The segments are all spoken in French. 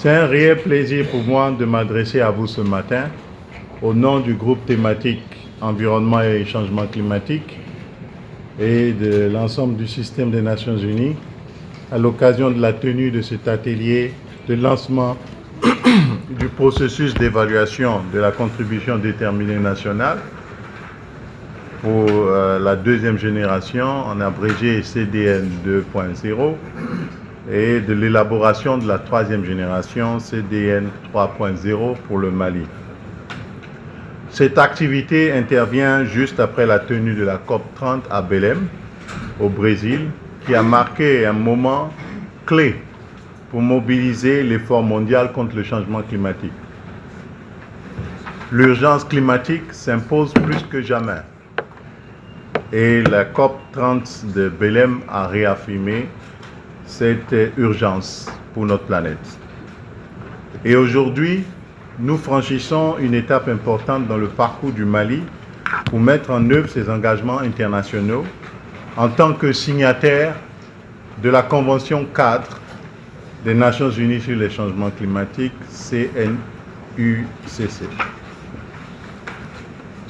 C'est un réel plaisir pour moi de m'adresser à vous ce matin au nom du groupe thématique Environnement et Changement climatique et de l'ensemble du système des Nations Unies à l'occasion de la tenue de cet atelier de lancement du processus d'évaluation de la contribution déterminée nationale pour la deuxième génération, en abrégé CDN 2.0, et de l'élaboration de la troisième génération CDN 3.0 pour le Mali. Cette activité intervient juste après la tenue de la COP30 à Belém, au Brésil, qui a marqué un moment clé pour mobiliser l'effort mondial contre le changement climatique. L'urgence climatique s'impose plus que jamais et la COP30 de Belém a réaffirmé cette urgence pour notre planète. Et aujourd'hui, nous franchissons une étape importante dans le parcours du Mali pour mettre en œuvre ces engagements internationaux en tant que signataire de la Convention cadre des Nations Unies sur les changements climatiques, CNUCC.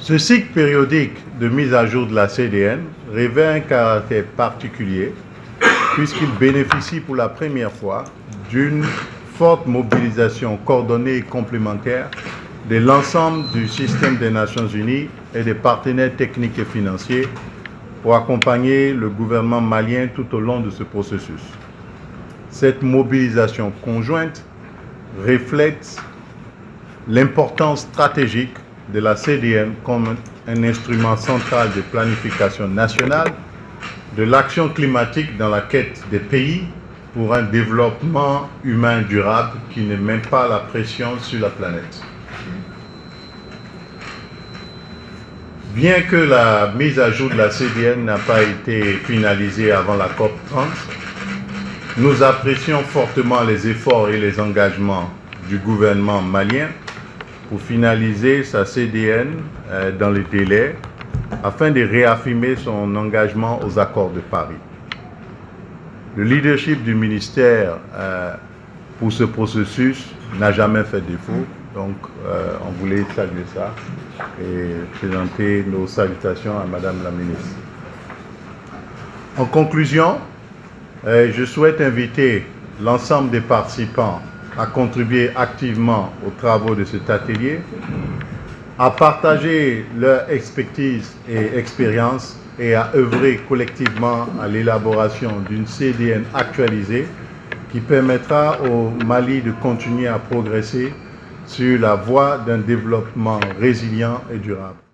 Ce cycle périodique de mise à jour de la CDN revêt un caractère particulier puisqu'il bénéficie pour la première fois d'une forte mobilisation coordonnée et complémentaire de l'ensemble du système des Nations Unies et des partenaires techniques et financiers pour accompagner le gouvernement malien tout au long de ce processus. Cette mobilisation conjointe reflète l'importance stratégique de la CDN comme un instrument central de planification nationale de l'action climatique dans la quête des pays pour un développement humain durable qui ne met pas la pression sur la planète. Bien que la mise à jour de la CDN n'a pas été finalisée avant la COP30, nous apprécions fortement les efforts et les engagements du gouvernement malien pour finaliser sa CDN dans les délais afin de réaffirmer son engagement aux accords de Paris. Le leadership du ministère pour ce processus n'a jamais fait défaut, donc on voulait saluer ça et présenter nos salutations à Madame la ministre. En conclusion, je souhaite inviter l'ensemble des participants à contribuer activement aux travaux de cet atelier, à partager leur expertise et expérience et à œuvrer collectivement à l'élaboration d'une CDN actualisée qui permettra au Mali de continuer à progresser sur la voie d'un développement résilient et durable.